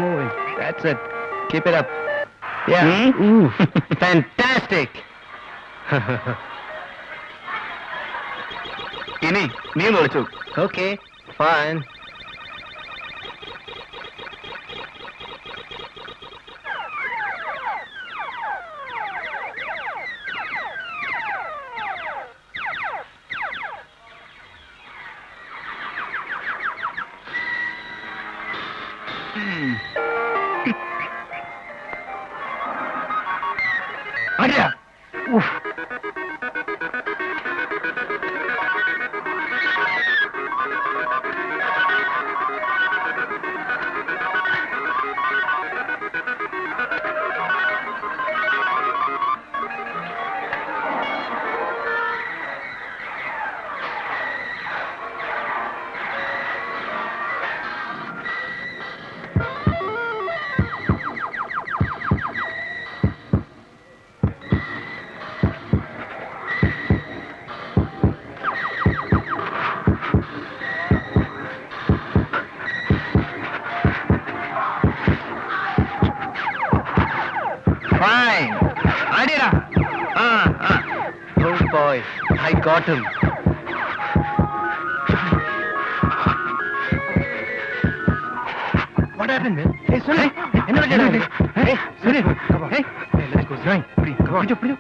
moving. That's it. Keep it up. Yeah. Ooh, fantastic. ഇനി നീ ഒന്ന് വിളിച്ചു. Okay, fine. അടിയാ. ഉഫ്. Fine. അടിയടാ. Good boy. I got him. What happened, man? Hey, Sunil. എന്നാ പറ്റിയത്? Hey, Sunil. Hey. Hey, let's go. Sunil. Come on. പിടിച്ചോ.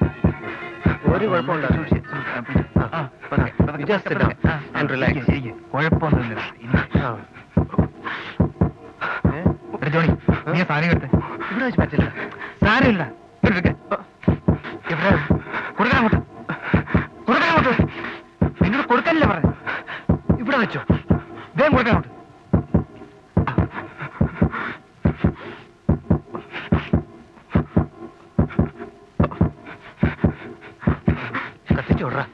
ഒരു കുഴപ്പമുണ്ടോ? You just sit down and relax. കുഴപ്പമൊന്നുമില്ല. ജോണി, നീ സാധനം എടുത്ത്. ഇവിടെ വെച്ച് പറ്റില്ല. സാരമില്ല. എവിടെ കൊടുക്കാൻ അങ്ങോട്ട്. കൊടുക്കാൻ അങ്ങോട്ട്. നിന്നോട് കൊടുക്കാനില്ല പറഞ്ഞു. ഇവിടെ വെച്ചോ. വേഗം കൊടുക്കാൻ അങ്ങോട്ട്. കത്തിച്ചോടാ.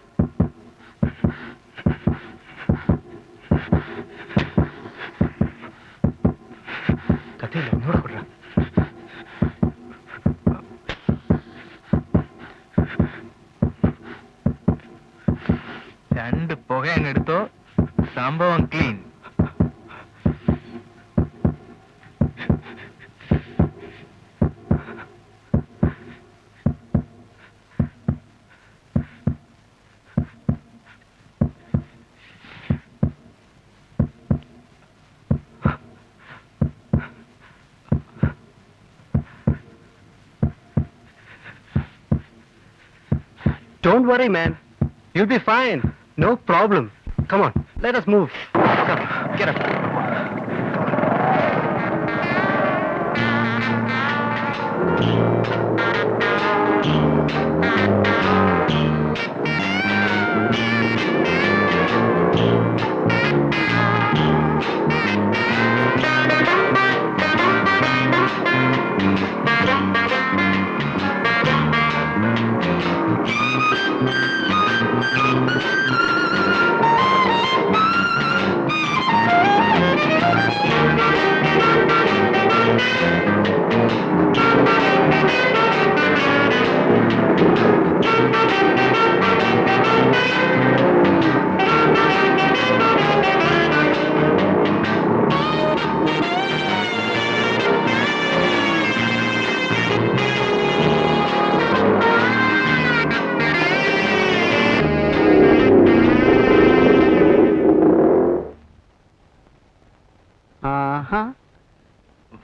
കത്തിയില്ല, ഒന്നുകൂടെ കൊടുക്ക. രണ്ട് പുക അങ്ങെടുത്തോ, സംഭവം clean. Don't worry, man. You'll be fine. No problem. Come on, let us move. Come, get up.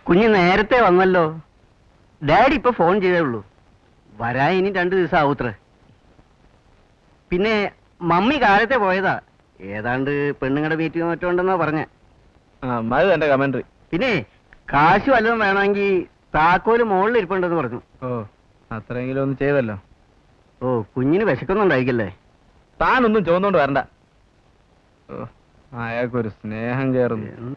കുഞ്ഞ് നേരത്തെ വന്നല്ലോ. ഡാഡി ഇപ്പൊ ഫോൺ ചെയ്തേ ഉള്ളൂ. വരാൻ ഇനി 2 ദിവസം ആവൂത്രേ. പിന്നെ മമ്മി കാലത്തെ പോയതാ. ഏതാണ്ട് പെണ്ണുങ്ങളുടെ മീറ്റിംഗ് മറ്റുണ്ടെന്നാ പറഞ്ഞ. അത് എന്റെ കമന്ററി. പിന്നെ കാശ് വല്ലതും വേണമെങ്കിൽ താക്കോല് മുകളിൽ ഇരിപ്പുണ്ടെന്ന് പറഞ്ഞു. ഓ, അത്രയെങ്കിലും ഒന്ന് ചെയ്തല്ലോ. ഓ, കുഞ്ഞിന് വിശക്കൊന്നുണ്ടായിക്കല്ലേ? താനൊന്നും ചോദിച്ചോണ്ട് വരണ്ട. ഓ, അയാൾക്കൊരു സ്നേഹം കയറുന്നു.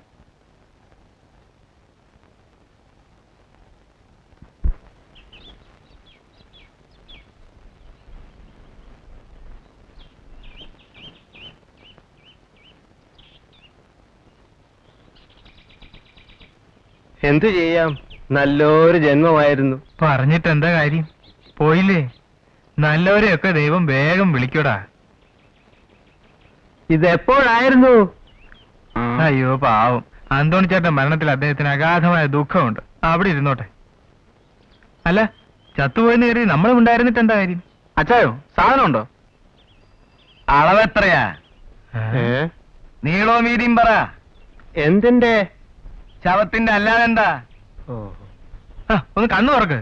എന്തു ചെയ്യാം, നല്ലൊരു ജന്മമായിരുന്നു. പറഞ്ഞിട്ട് എന്താ കാര്യം? പോയില്ലേ? നല്ലവരെയൊക്കെ ദൈവം വേഗം വിളിക്കൂടാ. ഇതെപ്പോഴായിരുന്നു? അയ്യോ പാവം, അന്തോണി ചേട്ടൻ മരണത്തിൽ അദ്ദേഹത്തിന് അഗാധമായ ദുഃഖമുണ്ട്. അവിടെ ഇരുന്നോട്ടെ. അല്ല, ചത്തുപോയെന്ന് കരുതി നമ്മളും ഉണ്ടായിരുന്നിട്ട് എന്താ കാര്യം? അച്ചായോ സാധനം ഉണ്ടോ? അളവെത്രയാ? നീളോ വീതിയും പറ. എന്തിന്റെ? ശവത്തിന്റെ അല്ലാതെ എന്താ? ഒന്ന് കണ്ണു തുറക്ക്,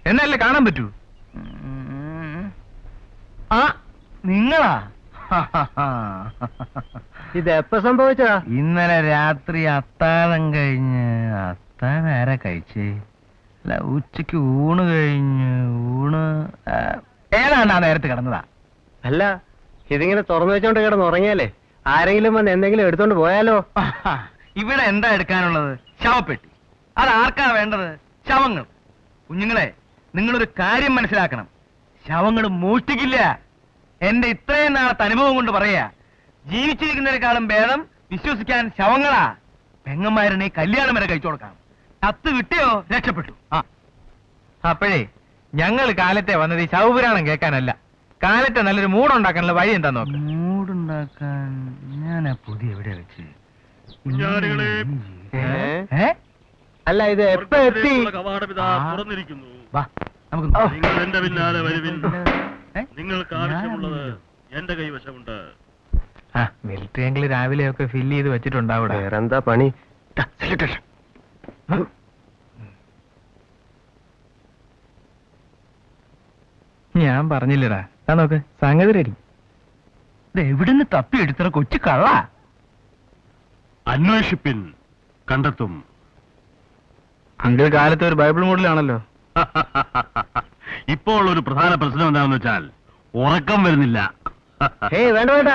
എന്നല്ലേ കാണാൻ പറ്റൂ. ആ, നിങ്ങളാ? ഇത് എപ്പോ സംഭവിച്ചതാ? ഇന്നലെ രാത്രി അത്താഴം കഴിഞ്ഞ്. അത്താഴം ആരാ കഴിച്ചേ? അല്ല, ഉച്ചക്ക് ഊണ് കഴിഞ്ഞ്. ഏതാണ്ട് ആ നേരത്ത് കിടന്നതാ. അല്ല, ഇതിങ്ങനെ തുറന്നു വെച്ചോണ്ട് കിടന്ന് ഉറങ്ങിയാലേ ആരെങ്കിലും വന്ന് എന്തെങ്കിലും എടുത്തോണ്ട് പോയാലോ? ഇവിടെ എന്താ എടുക്കാനുള്ളത്? ശവപ്പെട്ടി. അതാർക്കാ വേണ്ടത്? ശവങ്ങൾ. കുഞ്ഞുങ്ങളെ, നിങ്ങളൊരു കാര്യം മനസ്സിലാക്കണം. ശവങ്ങൾ മോഷ്ടിക്കില്ല. എന്റെ ഇത്രയും നാളത്തെ അനുഭവം കൊണ്ട് പറയാ, ജീവിച്ചിരിക്കുന്നതിനേക്കാളും ഭേദം വിശ്വസിക്കാൻ ശവങ്ങളാ. പെങ്ങന്മാരനെ കല്യാണം വരെ കഴിച്ചു കൊടുക്കാം. കത്ത് കിട്ടിയോ രക്ഷപ്പെട്ടു. അപ്പോഴേ ഞങ്ങൾ കാലത്തെ വന്നത് ഈ ശവപുരാണം കേൾക്കാനല്ല, കാലത്തെ നല്ലൊരു മൂടുണ്ടാക്കാനുള്ള വഴി എന്താ നോക്ക്. മൂടുണ്ടാക്കാൻ ഞാൻ ആ പുതിയ എവിടെ വെച്ച്? അല്ല, ഇത് എപ്പോ എത്തി? വാ, നമുക്ക് നിങ്ങൾ എന്റെ പിന്നാലെ വരുവിൻ. നിങ്ങൾക്ക് ആവശ്യമുള്ളത് എന്റെ കൈവശമുണ്ട്. മിലിറ്ററി എങ്കിൽ രാവിലെയൊക്കെ ഫില്ല് ചെയ്ത് വെച്ചിട്ടുണ്ടാവിടെ. വേറെന്താ പണി? ഞാൻ പറഞ്ഞില്ലടാ. നോക്ക്, സംഗതി റെഡി. എവിടുന്ന് തപ്പി എടുത്ത കൊച്ചു കള്ള. അന്വേഷിപ്പിൻ, കണ്ടെത്തും. അങ്കിൾ കാലത്ത് ഒരു ബൈബിൾ മോഡലാണല്ലോ. ഇപ്പോൾ ഒരു പ്രധാന പ്രശ്നം എന്താണെന്ന് വെച്ചാൽ ഉറക്കം വരുന്നില്ല. ഏയ് വേണ്ട വേണ്ട,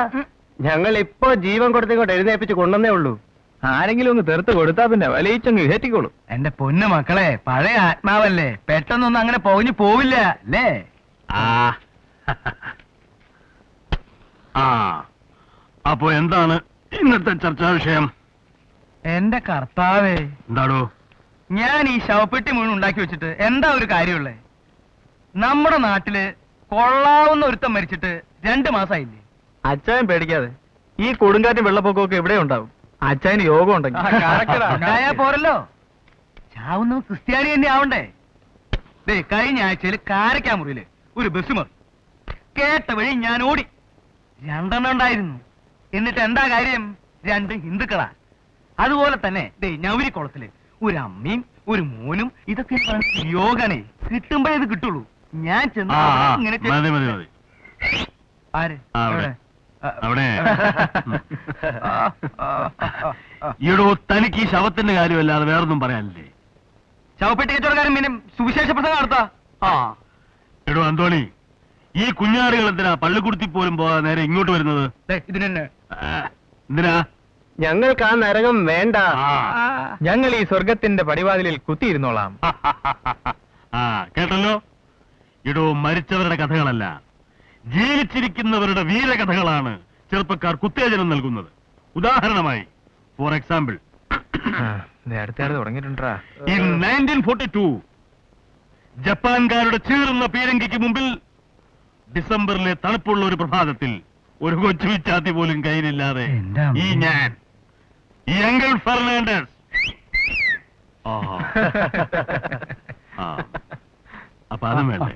ഞങ്ങൾ ഇപ്പോ ജീവൻ കൊടുത്തിങ്ങോട്ട് എഴുന്നേപ്പിച്ച് കൊണ്ടുവന്നേ ഉള്ളൂ. ആരെങ്കിലും ഒന്ന് തീർത്ത് കൊടുത്താ പിന്നെ വലിയച്ചങ്ങ് കയറ്റിക്കോളൂ. എന്റെ പൊന്നു മക്കളെ, പഴയ ആത്മാവല്ലേ, പെട്ടെന്നൊന്നും അങ്ങനെ പോഞ്ഞു പോവില്ല അല്ലേ? അപ്പോ എന്താണ് ഇന്നത്തെ ചർച്ചാ വിഷയം? എന്റെ കർത്താവേ, എന്താണോ? ഞാൻ ഈ ശവപ്പെട്ടി മുഴുവൻ ഉണ്ടാക്കി വെച്ചിട്ട് എന്താ ഒരു കാര്യമുള്ളേ? നമ്മുടെ നാട്ടില് കൊള്ളാവുന്ന ഒരുത്തം മരിച്ചിട്ട് 2 മാസമായില്ലേ? അച്ചായൻ പേടിക്കാതെ, ഈ കൊടുങ്കാറ്റും വെള്ളപ്പൊക്കമൊക്കെ ഇവിടെ ഉണ്ടാവും. അച്ചായന് യോഗം ഉണ്ടെങ്കിൽ ഉണ്ടായാ പോരല്ലോ, ചാവുന്നവൻ ക്രിസ്ത്യാനി തന്നെ ആവണ്ടേ? കഴിഞ്ഞ ആഴ്ചയിൽ കാരക്കാമുറിയില് ഒരു ബസ് മറി കേട്ട വഴി ഞാൻ ഓടി. 2 ഉണ്ടായിരുന്നു. എന്നിട്ട് എന്താ കാര്യം? 2 ഹിന്ദുക്കളാ. അതുപോലെ തന്നെ ഞവരിക്കുളത്തില് ഒരു അമ്മയും ഒരു മോനും. ഇതൊക്കെ യോഗാണേ, കിട്ടുമ്പോഴേ ഇത് കിട്ടുള്ളൂ. ഞാൻ ചെന്ന് ഇങ്ങനെ മതി മതി മതി. ആര് അവിടെ അവിടെ ഈടോ, തനിക്ക് ഈ ശവത്തിന്റെ കാര്യമല്ലാതെ വേറൊന്നും പറയാനില്ലേ? ശവപ്പെട്ടി കച്ചവടക്കാരൻ പിന്നെ സുവിശേഷ പ്രസംഗം നടത്താ. എടോ അന്തോണി, ഈ കുഞ്ഞാടുകൾ എന്തിനാ പള്ളിക്കുടുത്തി പോലും പോകാതെ നേരെ ഇങ്ങോട്ട് വരുന്നത്? ഇതിനെന്നെ എന്തിനാ? ഞങ്ങൾക്ക് ആ നരകം വേണ്ട. ഞങ്ങൾ ഈ സ്വർഗത്തിന്റെ പടിവാതിലിൽ കുത്തിയിരുന്നോളാം. കേട്ടല്ലോ? ഇടോ, മരിച്ചവരുടെ കഥകളല്ല, ജീവിച്ചിരിക്കുന്നവരുടെ വീരകഥകളാണ് ചെറുപ്പക്കാർ കുത്തേജനം നൽകുന്നത്. ഉദാഹരണമായി, ഫോർ എക്സാമ്പിൾ, അടുത്ത തുടങ്ങിയിട്ടുണ്ടാ. In 1942 ജപ്പാൻകാരുടെ ചീറുന്ന പീരങ്കിക്ക് മുമ്പിൽ ഡിസംബറിലെ തണുപ്പുള്ള ഒരു പ്രഭാതത്തിൽ ഒരു കൊച്ചു വിച്ചാത്തി പോലും കയ്യിലില്ലാതെ ഈ ഞാൻ, ഈ അങ്കിൾ ഫെർണാണ്ടസ്, അപ്പൊ അതും വേണ്ടേ?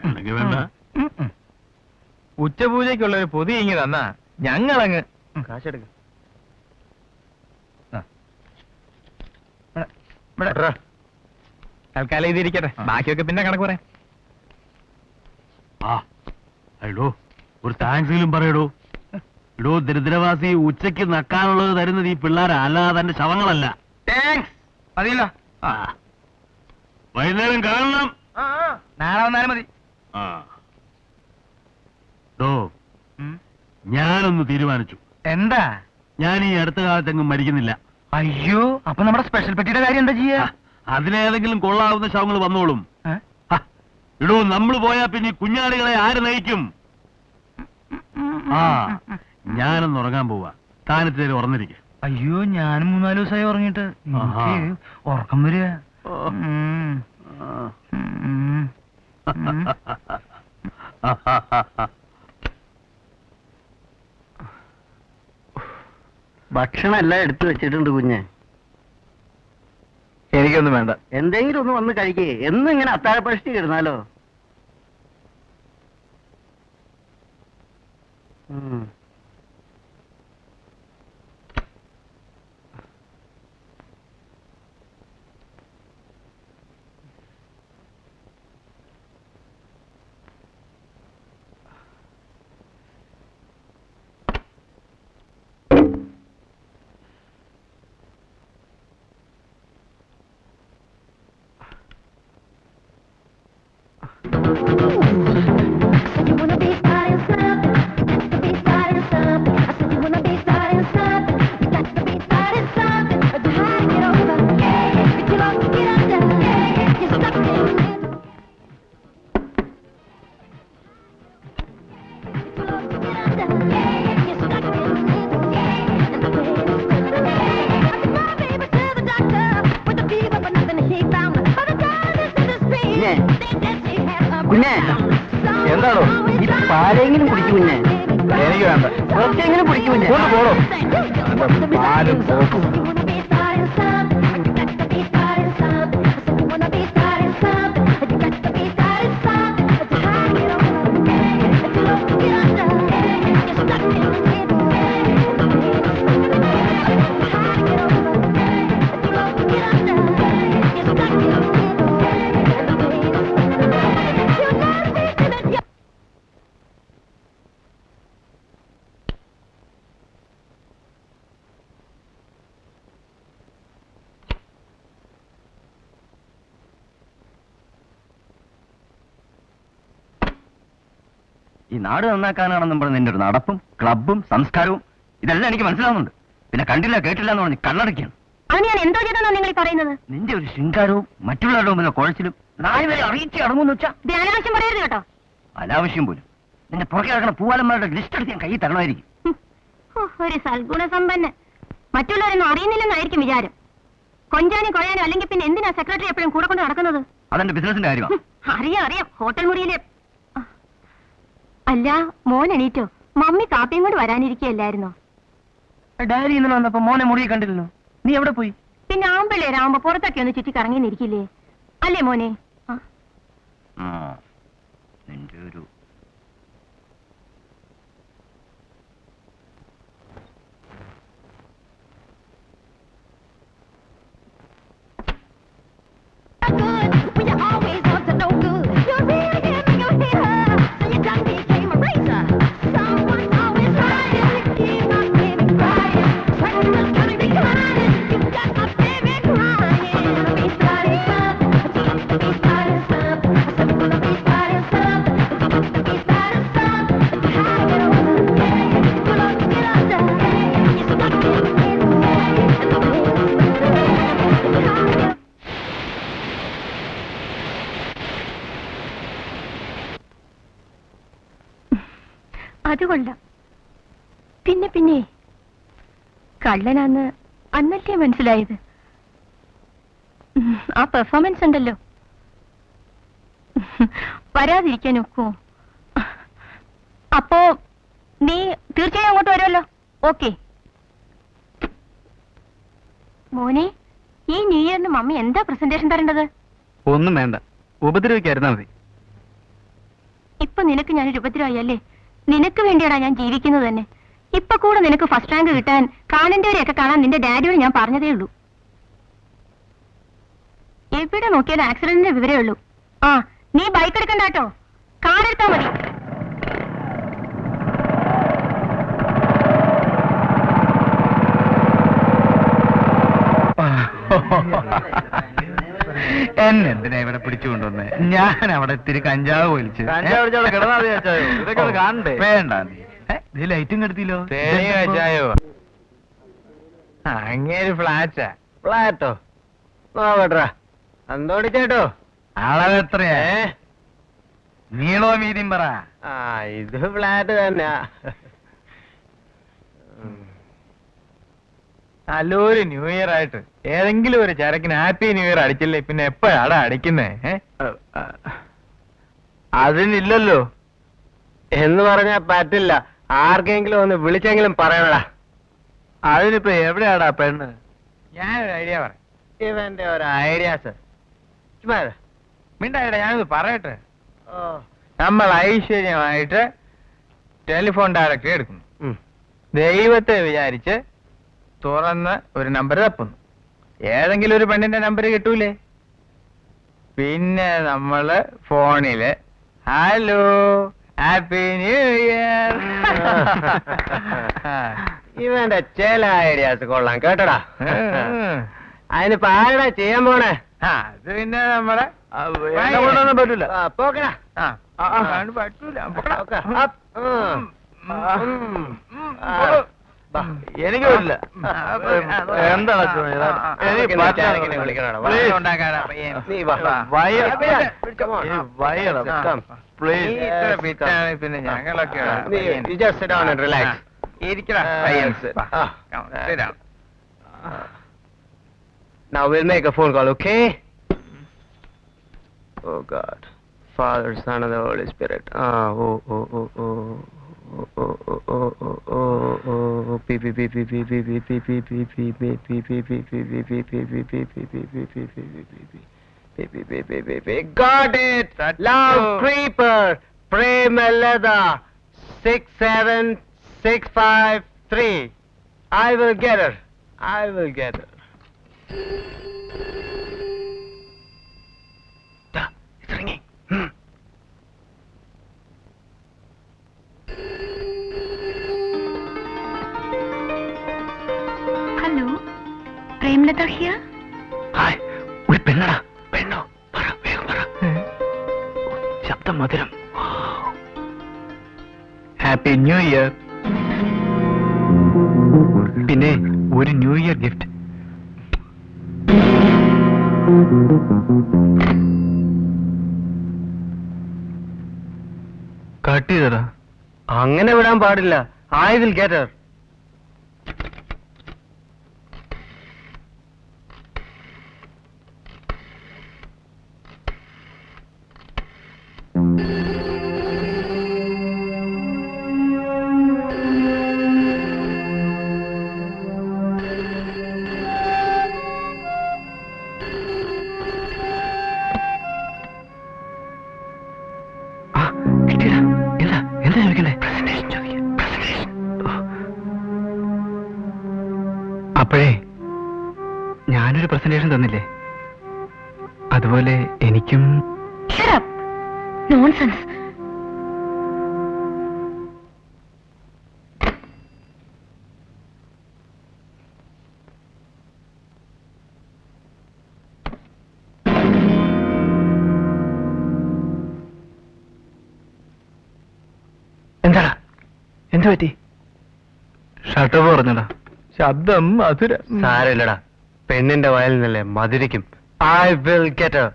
അല്ലെങ്കിൽ വേണ്ട. ഉച്ചപൂജയ്ക്കുള്ള ഒരു പൊതി ഇങ്ങി തന്നാ ഞങ്ങളങ്ങ് കാശെടുക്ക. തൽക്കാലം ഇതിരിക്കട്ടെ, ബാക്കിയൊക്കെ പിന്നെ കണക്ക് പറയാം. അയ്യോ, ഒരു താങ്ക്സിലും പറയടോ. ഇടോ, ദരിദ്രവാസി ഉച്ചയ്ക്ക് നക്കാനുള്ളത് തരുന്നത് ഈ പിള്ളേരാ, അല്ലാതെ തന്റെ ശവങ്ങളല്ല. താങ്ക്സ് മതിയല്ലോ. വൈകുന്നേരം കാണണം. നാളെ വന്നാലും മതി. ഞാനൊന്ന് തീരുമാനിച്ചു. എന്താ? ഞാൻ ഈ അടുത്ത കാലത്തെങ്ങും മരിക്കുന്നില്ല. അയ്യോ, അപ്പൊ നമ്മുടെ സ്പെഷ്യൽ പെട്ടിയുടെ കാര്യം എന്താ ചെയ്യാ? അതിലേതെങ്കിലും കൊള്ളാവുന്ന ശവങ്ങൾ വന്നോളും. ഇടോ, നമ്മൾ പോയാ പിന്നെ കുഞ്ഞാടുകളെ ആര് നയിക്കും? ഞാനൊന്ന് ഉറങ്ങാൻ പോവാ. താനത്തേര് ഉറന്നിരിക്ക. അയ്യോ, ഞാൻ 3-4 ദിവസമായി ഉറങ്ങിയിട്ട് ഉറക്കം വരിക. ഭക്ഷണം എല്ലാം എടുത്തു വെച്ചിട്ടുണ്ട് കുഞ്ഞ്. എനിക്കൊന്നും വേണ്ട. എന്തെങ്കിലും ഒന്ന് വന്ന് കഴിക്കേ. എന്നും ഇങ്ങനെ അത്താഴപ്പഴിച്ച് കിടന്നാലോ? കുഞ്ഞെ എന്താണോ? ഈ പാലെങ്കിലും കുടിക്കും കുഞ്ഞെ. എനിക്ക് വേണ്ട. കുറച്ചെങ്കിലും കുടിക്കും കുഞ്ഞെ. പോടോ. പാലും സോപ്പും. ഈ നാട് നന്നാക്കാനാണെന്നും പറഞ്ഞ് നിന്റെ ഒരു നടപ്പും ക്ലബും സംസ്കാരവും ഇതെല്ലാം എനിക്ക് മനസ്സിലാവുന്നുണ്ട്. പിന്നെ കണ്ടില്ല കേട്ടില്ല എന്ന് പറഞ്ഞ് കണ്ണടയ്ക്കാണ്. അത് ഞാൻ എന്തോ ചെയ്തെന്നാ നിങ്ങൾ പറയുന്നത്? നിന്റെ ഒരു ശൃംഗാരവും മറ്റുള്ളവരുടെ മുമ്പിലെ കുഴച്ചിലും നാളെ വരെ അറിയിച്ച് അടങ്ങുമെന്ന് വെച്ചാ അനാവശ്യം പറയരുത് കേട്ടോ. അനാവശ്യം പോലും. നിന്റെ പുറകെ കിടക്കുന്ന പൂവാലന്മാരുടെ ലിസ്റ്റ് എടുത്ത് ഞാൻ കൈ തരണമായിരിക്കും. ഒരു സൽഗുണസമ്പന്നൻ. മറ്റുള്ളവരൊന്നും അറിയുന്നില്ലെന്നായിരിക്കും വിചാരം. കൊഞ്ചാനും കൊഴയാനും അല്ലെങ്കിൽ പിന്നെ എന്തിനാ സെക്രട്ടറി എപ്പോഴും കൂടെ കൊണ്ട് നടക്കുന്നത്? അതെന്റെ ബിസിനസിന്റെ കാര്യമാണ്. അറിയാം. ഹോട്ടൽ മുറിയില്. അല്ല, മോൻ എണീറ്റോ? മമ്മി കാപ്പിയും കൊണ്ട് വരാനിരിക്കുകയല്ലായിരുന്നോ? ഡയറി ഇന്നലെ വന്നപ്പോ മോനെ മുറിയെ കണ്ടില്ലല്ലോ. നീ എവിടെ പോയി? പിന്നെ ആമ്പിള്ളേരാവുമ്പോ പുറത്തൊക്കെ ഒന്ന് ചുറ്റി കറങ്ങിന്നിരിക്കില്ലേ? അല്ലേ മോനെ? നിന്റെ ഒരു അതുകൊണ്ടാ. പിന്നെ കള്ളനാന്ന് അന്നല്ലേ മനസ്സിലായത്? ആ പെർഫോമൻസ് ഉണ്ടല്ലോ, വരാതിരിക്കാൻ ഒക്കുമോ? അപ്പോ നീ തീർച്ചയായും അങ്ങോട്ട് വരുമല്ലോ. ഓക്കെ മോനെ, ഈ ന്യൂ ഇയറിന് മമ്മി എന്താ പ്രസന്റേഷൻ തരേണ്ടത്? ഒന്നും വേണ്ട, ഉപദ്രവിക്കായിരുന്നാ മതി. ഇപ്പൊ നിനക്ക് ഞാനൊരു ഉപദ്രവല്ലേ? നിനക്ക് വേണ്ടിയാടാ ഞാൻ ജീവിക്കുന്നത് തന്നെ. ഇപ്പൊ കൂടെ നിനക്ക് ഫസ്റ്റ് റാങ്ക് കിട്ടാൻ കാണേണ്ടവരെയൊക്കെ കാണാൻ നിന്റെ ഡാഡിയോട് ഞാൻ പറഞ്ഞതേ ഉള്ളൂ. എവിടെ നോക്കിയാലും ആക്സിഡന്റിന്റെ വിവരമേ ഉള്ളൂ. ആ, നീ ബൈക്ക് എടുക്കണ്ട കേട്ടോ, കാർ എടുത്താ മതി. എന്നെന്തിനാ ഇവിടെ പിടിച്ചുകൊണ്ടുവന്നേ? ഞാൻ അവിടെ ഇത്തിരി കഞ്ചാവ് വലിച്ചു. വേണ്ട, നീ ലൈറ്റും കെടുത്തില്ലോ. അങ്ങേര് ഫ്ലാറ്റോ നോക്കട്ടാ. എന്തോടി ചേട്ടോ? അളവെത്രയാ? നീളോ വീതിയും പറ. ഇത് ഫ്ലാറ്റ് തന്നെയാ. നല്ലൊരു ന്യൂ ഇയർ ആയിട്ട് ഏതെങ്കിലും ഒരു ചരക്കിന് ഹാപ്പി ന്യൂ ഇയർ അടിച്ചില്ലേ പിന്നെ എപ്പോഴാടാ അടിക്കുന്നേ? അതിനില്ലല്ലോ എന്ന് പറഞ്ഞാ പറ്റില്ല. ആർക്കെങ്കിലും ഒന്ന് വിളിച്ചെങ്കിലും പറയണടാ. അതിനിപ്പോ എവിടെയാടാ പെണ്ണ്? ഞാനൊരു ഐഡിയ പറയാം. ഇവന്റെ ഒരു ഐഡിയ സർ. മിണ്ടായിടാ, ഞാനത് പറയട്ടെ. നമ്മൾ ഐശ്വര്യമായിട്ട് ടെലിഫോൺ ഡയറക്ടറി എടുക്കുന്നു. ദൈവത്തെ വിചാരിച്ച് തുറന്ന് ഒരു നമ്പർ തപ്പുന്നു. ഏതെങ്കിലും ഒരു പെണ്ണിന്റെ നമ്പർ കിട്ടൂലേ? പിന്നെ നമ്മള് ഫോണില് ഹലോ ഹാപ്പി ന്യൂ ഇയർ. ഇവന്റെ ചില ഐഡിയാസ് കൊള്ളാം കേട്ടടാ. അതിനിപ്പോ ആരടാ ചെയ്യാൻ പോണേ? അത് പിന്നെ നമ്മളെ പറ്റൂല. പോക്കടാ. പറ്റൂല. എനിക്ക് പറ്റില്ല. എന്താണ് പിന്നെ ഞങ്ങളൊക്കെ ഇരിക്കടാ. Now we'll make a phone call, okay? Oh God, Father, Son, and the Holy Spirit. Beep beep beep beep beep beep beep beep beep beep beep beep beep beep beep beep. Got it. Love Creeper, Premalada, 67653. I will get her. I will get her. It's ringing. Hello, Premlata here. Hi, ഒരു പെണ്ണടാ. പെണ്ണോ? പറ, വേഗം പറ. ശബ്ദം മധുരം. Happy new year. പിന്നെ ഒരു new year gift. Cut ചെയ്തടാ. അങ്ങനെ വിടാൻ പാടില്ല. I will get her. അപ്പോഴേ ഞാനൊരു പ്രസന്റേഷൻ തന്നില്ലേ, അതുപോലെ എനിക്കും. Shut up. Nonsense. എന്താടാ? എന്ത് പറ്റി? ഷട്ടർ പറഞ്ഞടാ. ശബ്ദം മധുരം. സാരമില്ലടാ, പെണ്ണിന്റെ വയലിൽ നിന്നല്ലേ മധുരിക്കും. I will get her.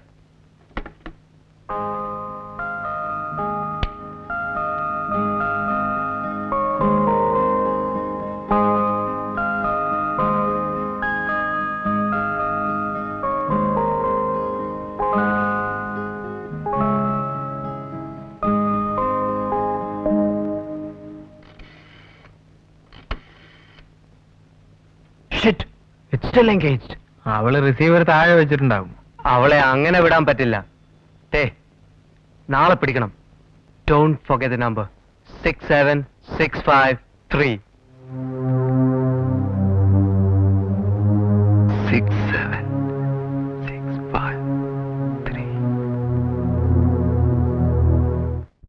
Shit, it's still engaged. അവള് റിസീവർ താഴെ വെച്ചിട്ടുണ്ടാവും. അവളെ അങ്ങനെ വിടാൻ പറ്റില്ല. നാളെ പിടിക്കണം. Don't forget the number. 67653. 6